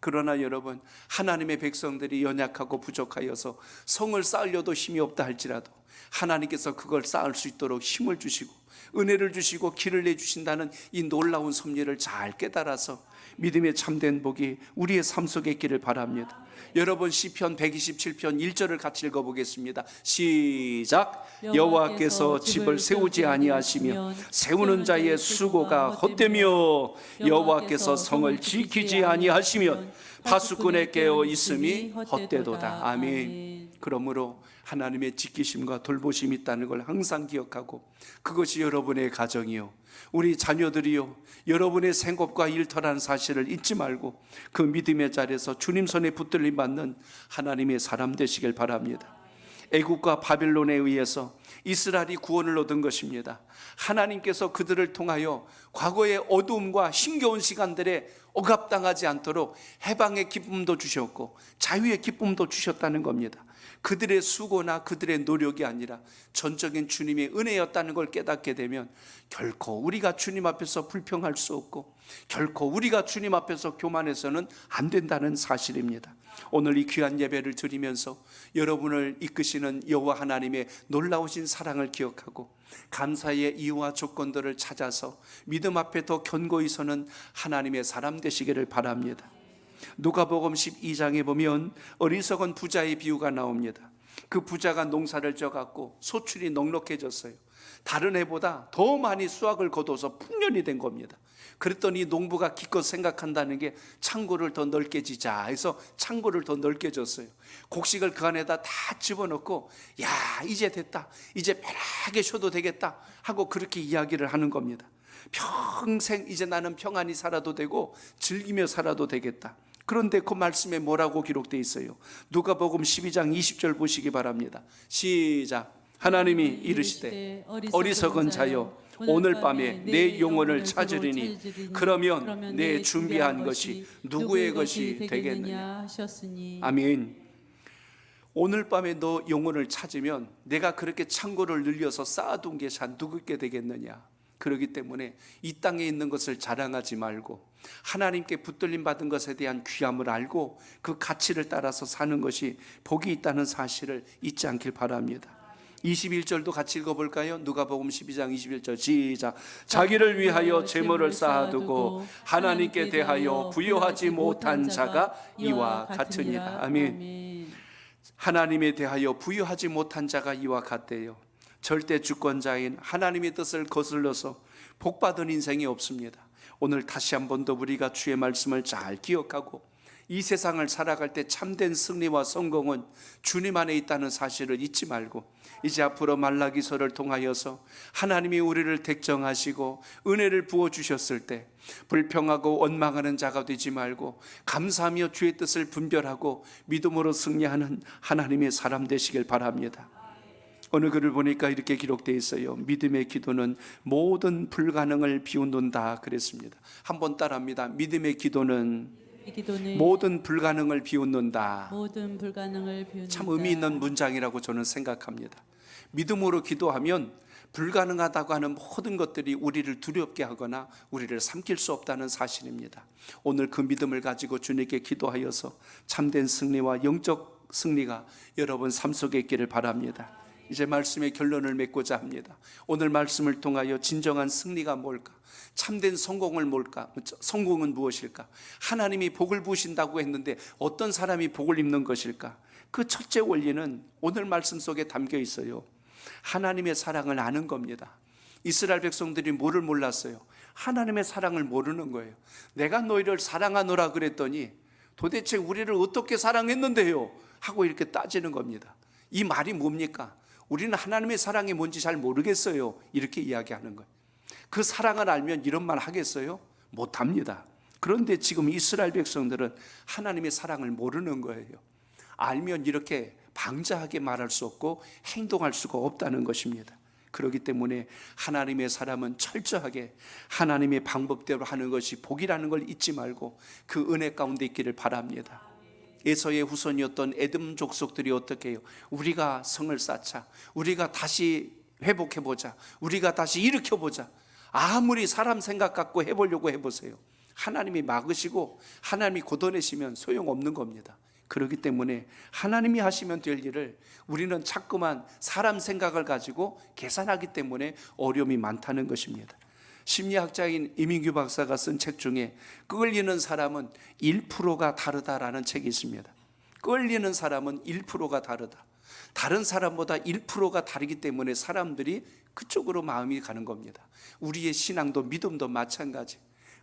Speaker 1: 그러나 여러분, 하나님의 백성들이 연약하고 부족하여서 성을 쌓으려도 힘이 없다 할지라도 하나님께서 그걸 쌓을 수 있도록 힘을 주시고 은혜를 주시고 길을 내주신다는 이 놀라운 섭리를 잘 깨달아서 믿음의 참된 복이 우리의 삶 속에 있기를 바랍니다. 여러분, 시편 127편 1절을 같이 읽어보겠습니다. 시작. 여호와께서 집을 세우지 아니하시며 세우는 자의 수고가 헛되며 여호와께서 성을 지키지 아니하시면 파수꾼의 깨어 있음이 헛되도다. 아멘. 그러므로 하나님의 지키심과 돌보심이 있다는 걸 항상 기억하고, 그것이 여러분의 가정이요, 우리 자녀들이요, 여러분의 생업과 일터라는 사실을 잊지 말고 그 믿음의 자리에서 주님 손에 붙들림 받는 하나님의 사람 되시길 바랍니다. 애국과 바빌론에 의해서 이스라엘이 구원을 얻은 것입니다. 하나님께서 그들을 통하여 과거의 어두움과 힘겨운 시간들에 억압당하지 않도록 해방의 기쁨도 주셨고 자유의 기쁨도 주셨다는 겁니다. 그들의 수고나 그들의 노력이 아니라 전적인 주님의 은혜였다는 걸 깨닫게 되면 결코 우리가 주님 앞에서 불평할 수 없고 결코 우리가 주님 앞에서 교만해서는 안 된다는 사실입니다. 오늘 이 귀한 예배를 드리면서 여러분을 이끄시는 여호와 하나님의 놀라우신 사랑을 기억하고 감사의 이유와 조건들을 찾아서 믿음 앞에 더 견고히 서는 하나님의 사람 되시기를 바랍니다. 누가복음 12장에 보면 어리석은 부자의 비유가 나옵니다. 그 부자가 농사를 져갖고 소출이 넉넉해졌어요. 다른 해보다 더 많이 수확을 거둬서 풍년이 된 겁니다. 그랬더니 농부가 기껏 생각한다는 게 창고를 더 넓게 지자 해서 창고를 더 넓게 졌어요. 곡식을 그 안에다 다 집어넣고 야, 이제 됐다, 이제 편하게 쉬어도 되겠다 하고 그렇게 이야기를 하는 겁니다. 평생 이제 나는 평안히 살아도 되고 즐기며 살아도 되겠다. 그런데 그 말씀에 뭐라고 기록되어 있어요? 누가복음 12장 20절 보시기 바랍니다. 시작. 하나님이 이르시되 어리석은 자여 오늘 밤에 내 영혼을 찾으리니 그러면 내 준비한 것이 누구의 것이 되겠느냐
Speaker 2: 하셨으니.
Speaker 1: 아멘. 오늘 밤에 너 영혼을 찾으면 내가 그렇게 창고를 늘려서 쌓아둔 게 누구께 되겠느냐. 그렇기 때문에 이 땅에 있는 것을 자랑하지 말고 하나님께 붙들림 받은 것에 대한 귀함을 알고 그 가치를 따라서 사는 것이 복이 있다는 사실을 잊지 않길 바랍니다. 21절도 같이 읽어볼까요? 누가복음 12장 21절 시작. 자기를 위하여 재물을 쌓아두고 하나님께 대하여 부여하지 못한 자가 이와 같으니라. 아멘. 하나님에 대하여 부여하지 못한 자가 이와 같대요. 절대 주권자인 하나님의 뜻을 거슬러서 복받은 인생이 없습니다. 오늘 다시 한 번 더 우리가 주의 말씀을 잘 기억하고 이 세상을 살아갈 때 참된 승리와 성공은 주님 안에 있다는 사실을 잊지 말고 이제 앞으로 말라기서를 통하여서 하나님이 우리를 택정하시고 은혜를 부어주셨을 때 불평하고 원망하는 자가 되지 말고 감사하며 주의 뜻을 분별하고 믿음으로 승리하는 하나님의 사람 되시길 바랍니다. 어느 글을 보니까 이렇게 기록되어 있어요. 믿음의 기도는 모든 불가능을 비웃는다 그랬습니다. 한번 따라합니다. 믿음의 기도는 모든 불가능을 비웃는다.
Speaker 2: 모든 불가능을 비웃는다.
Speaker 1: 참 의미 있는 문장이라고 저는 생각합니다. 믿음으로 기도하면 불가능하다고 하는 모든 것들이 우리를 두렵게 하거나 우리를 삼킬 수 없다는 사실입니다. 오늘 그 믿음을 가지고 주님께 기도하여서 참된 승리와 영적 승리가 여러분 삶 속에 있기를 바랍니다. 이제 말씀의 결론을 맺고자 합니다. 오늘 말씀을 통하여 진정한 승리가 뭘까? 참된 성공을 뭘까? 성공은 무엇일까? 하나님이 복을 부으신다고 했는데 어떤 사람이 복을 입는 것일까? 그 첫째 원리는 오늘 말씀 속에 담겨 있어요. 하나님의 사랑을 아는 겁니다. 이스라엘 백성들이 뭐를 몰랐어요? 하나님의 사랑을 모르는 거예요. 내가 너희를 사랑하노라 그랬더니 도대체 우리를 어떻게 사랑했는데요? 하고 이렇게 따지는 겁니다. 이 말이 뭡니까? 우리는 하나님의 사랑이 뭔지 잘 모르겠어요. 이렇게 이야기하는 거예요. 그 사랑을 알면 이런 말 하겠어요? 못합니다. 그런데 지금 이스라엘 백성들은 하나님의 사랑을 모르는 거예요. 알면 이렇게 방자하게 말할 수 없고 행동할 수가 없다는 것입니다. 그렇기 때문에 하나님의 사람은 철저하게 하나님의 방법대로 하는 것이 복이라는 걸 잊지 말고 그 은혜 가운데 있기를 바랍니다. 에서의 후손이었던 에돔 족속들이 어떻게 해요? 우리가 성을 쌓자, 우리가 다시 회복해보자, 우리가 다시 일으켜보자. 아무리 사람 생각 갖고 해보려고 해보세요. 하나님이 막으시고 하나님이 걷어내시면 소용없는 겁니다. 그렇기 때문에 하나님이 하시면 될 일을 우리는 자꾸만 사람 생각을 가지고 계산하기 때문에 어려움이 많다는 것입니다. 심리학자인 이민규 박사가 쓴 책 중에 끌리는 사람은 1%가 다르다라는 책이 있습니다. 끌리는 사람은 1%가 다르다. 다른 사람보다 1%가 다르기 때문에 사람들이 그쪽으로 마음이 가는 겁니다. 우리의 신앙도 믿음도 마찬가지.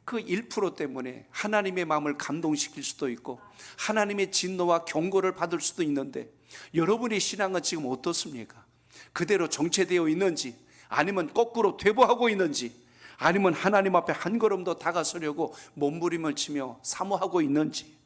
Speaker 1: 그 1% 때문에 하나님의 마음을 감동시킬 수도 있고 하나님의 진노와 경고를 받을 수도 있는데, 여러분의 신앙은 지금 어떻습니까? 그대로 정체되어 있는지, 아니면 거꾸로 퇴보하고 있는지, 아니면 하나님 앞에 한 걸음 더 다가서려고 몸부림을 치며 사모하고 있는지.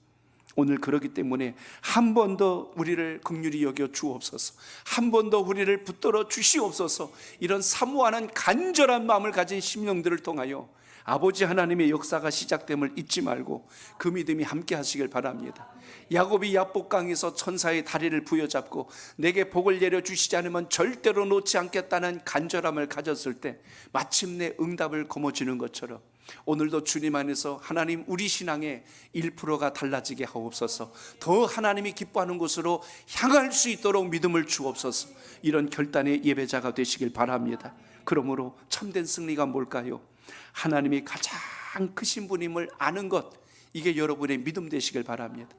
Speaker 1: 오늘 그렇기 때문에 한 번 더 우리를 긍휼히 여겨 주옵소서, 한 번 더 우리를 붙들어 주시옵소서. 이런 사모하는 간절한 마음을 가진 심령들을 통하여 아버지 하나님의 역사가 시작됨을 잊지 말고 그 믿음이 함께 하시길 바랍니다. 야곱이 야복강에서 천사의 다리를 부여잡고 내게 복을 내려주시지 않으면 절대로 놓지 않겠다는 간절함을 가졌을 때 마침내 응답을 거머쥐는 것처럼 오늘도 주님 안에서 하나님 우리 신앙의 1%가 달라지게 하옵소서. 더 하나님이 기뻐하는 곳으로 향할 수 있도록 믿음을 주옵소서. 이런 결단의 예배자가 되시길 바랍니다. 그러므로 참된 승리가 뭘까요? 하나님이 가장 크신 분임을 아는 것, 이게 여러분의 믿음 되시길 바랍니다.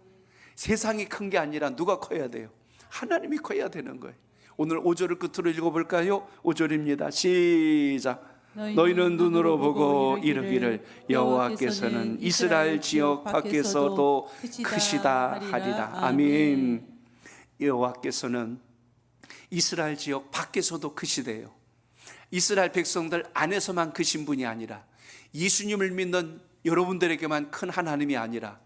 Speaker 1: 세상이 큰 게 아니라 누가 커야 돼요? 하나님이 커야 되는 거예요. 오늘 5절을 끝으로 읽어볼까요? 5절입니다. 시작. 너희는 눈으로 보고 이르기를 여호와께서는 이스라엘 지역 밖에서도 크시다 하리라. 아멘. 여호와께서는 이스라엘 지역 밖에서도 크시대요. 이스라엘 백성들 안에서만 크신 분이 아니라 예수님을 믿는 여러분들에게만 큰 하나님이 아니라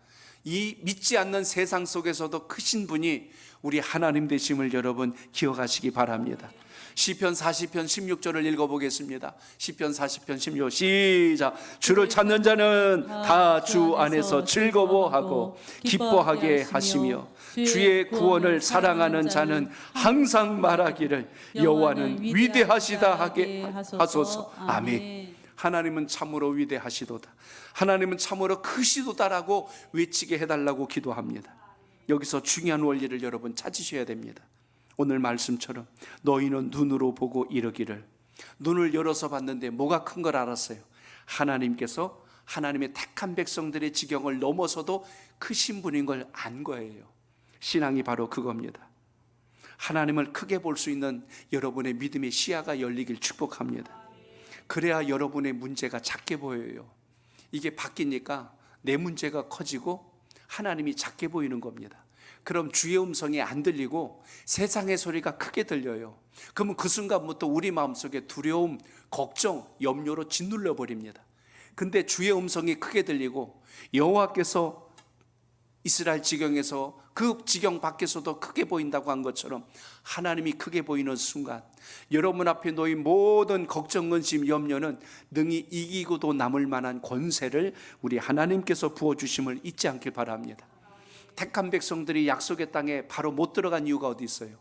Speaker 1: 이 믿지 않는 세상 속에서도 크신 분이 우리 하나님 되심을 여러분 기억하시기 바랍니다. 시편 40편 16절을 읽어보겠습니다. 시편 40편 16절 시작. 주를 찾는 자는 다 주 안에서 즐거워하고 기뻐하게 하시며 주의 구원을 사랑하는 자는 항상 말하기를 여호와는 위대하시다 하게 하소서. 아멘. 하나님은 참으로 위대하시도다, 하나님은 참으로 크시도다라고 외치게 해달라고 기도합니다. 여기서 중요한 원리를 여러분 찾으셔야 됩니다. 오늘 말씀처럼 너희는 눈으로 보고 이르기를. 눈을 열어서 봤는데 뭐가 큰 걸 알았어요? 하나님께서 하나님의 택한 백성들의 지경을 넘어서도 크신 분인 걸 안 거예요. 신앙이 바로 그겁니다. 하나님을 크게 볼 수 있는 여러분의 믿음의 시야가 열리길 축복합니다. 그래야 여러분의 문제가 작게 보여요. 이게 바뀌니까 내 문제가 커지고 하나님이 작게 보이는 겁니다. 그럼 주의 음성이 안 들리고 세상의 소리가 크게 들려요. 그러면 그 순간부터 우리 마음속에 두려움, 걱정, 염려로 짓눌려 버립니다. 근데 주의 음성이 크게 들리고 여호와께서 이스라엘 지경에서 그 지경 밖에서도 크게 보인다고 한 것처럼 하나님이 크게 보이는 순간 여러분 앞에 놓인 모든 걱정, 근심, 염려는 능히 이기고도 남을 만한 권세를 우리 하나님께서 부어주심을 잊지 않길 바랍니다. 택한 백성들이 약속의 땅에 바로 못 들어간 이유가 어디 있어요?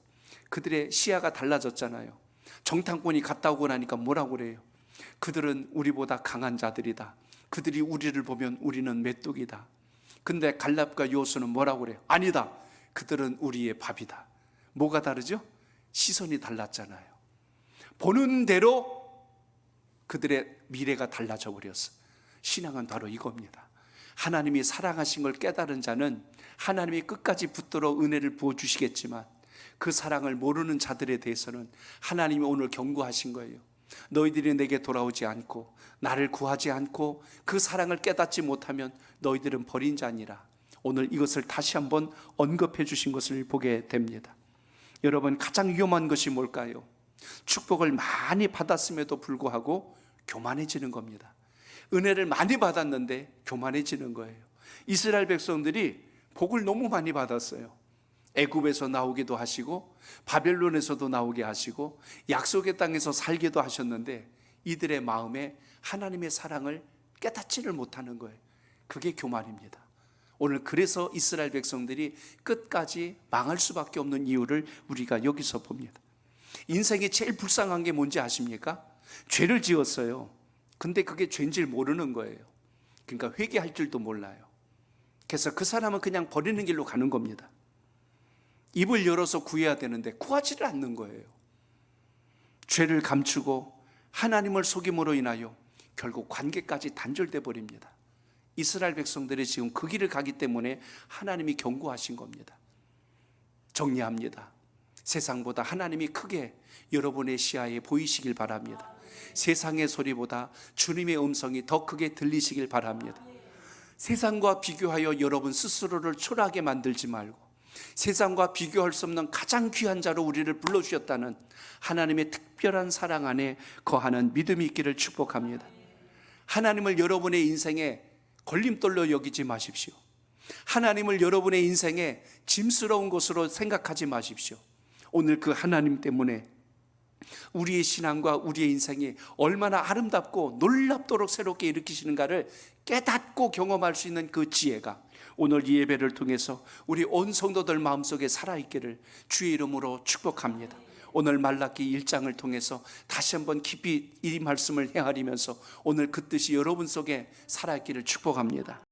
Speaker 1: 그들의 시야가 달라졌잖아요. 정탐꾼이 갔다 오고 나니까 뭐라고 그래요? 그들은 우리보다 강한 자들이다. 그들이 우리를 보면 우리는 메뚜기다. 근데 갈렙과 여호수아는 뭐라고 그래요? 아니다, 그들은 우리의 밥이다. 뭐가 다르죠? 시선이 달랐잖아요. 보는 대로 그들의 미래가 달라져 버렸어. 신앙은 바로 이겁니다. 하나님이 사랑하신 걸 깨달은 자는 하나님이 끝까지 붙들어 은혜를 부어주시겠지만 그 사랑을 모르는 자들에 대해서는 하나님이 오늘 경고하신 거예요. 너희들이 내게 돌아오지 않고 나를 구하지 않고 그 사랑을 깨닫지 못하면 너희들은 버린 자니라. 오늘 이것을 다시 한번 언급해 주신 것을 보게 됩니다. 여러분, 가장 위험한 것이 뭘까요? 축복을 많이 받았음에도 불구하고 교만해지는 겁니다. 은혜를 많이 받았는데 교만해지는 거예요. 이스라엘 백성들이 복을 너무 많이 받았어요. 애굽에서 나오기도 하시고 바벨론에서도 나오게 하시고 약속의 땅에서 살기도 하셨는데 이들의 마음에 하나님의 사랑을 깨닫지를 못하는 거예요. 그게 교만입니다. 오늘 그래서 이스라엘 백성들이 끝까지 망할 수밖에 없는 이유를 우리가 여기서 봅니다. 인생이 제일 불쌍한 게 뭔지 아십니까? 죄를 지었어요. 근데 그게 죄인 줄 모르는 거예요. 그러니까 회개할 줄도 몰라요. 그래서 그 사람은 그냥 버리는 길로 가는 겁니다. 입을 열어서 구해야 되는데 구하지를 않는 거예요. 죄를 감추고 하나님을 속임으로 인하여 결국 관계까지 단절돼 버립니다. 이스라엘 백성들이 지금 그 길을 가기 때문에 하나님이 경고하신 겁니다. 정리합니다. 세상보다 하나님이 크게 여러분의 시야에 보이시길 바랍니다. 세상의 소리보다 주님의 음성이 더 크게 들리시길 바랍니다. 세상과 비교하여 여러분 스스로를 초라하게 만들지 말고 세상과 비교할 수 없는 가장 귀한 자로 우리를 불러주셨다는 하나님의 특별한 사랑 안에 거하는 믿음이 있기를 축복합니다. 하나님을 여러분의 인생에 걸림돌로 여기지 마십시오. 하나님을 여러분의 인생에 짐스러운 것으로 생각하지 마십시오. 오늘 그 하나님 때문에 우리의 신앙과 우리의 인생이 얼마나 아름답고 놀랍도록 새롭게 일으키시는가를 깨닫고 경험할 수 있는 그 지혜가 오늘 이 예배를 통해서 우리 온 성도들 마음속에 살아있기를 주의 이름으로 축복합니다. 오늘 말라기 1장을 통해서 다시 한번 깊이 이 말씀을 헤아리면서 오늘 그 뜻이 여러분 속에 살아있기를 축복합니다.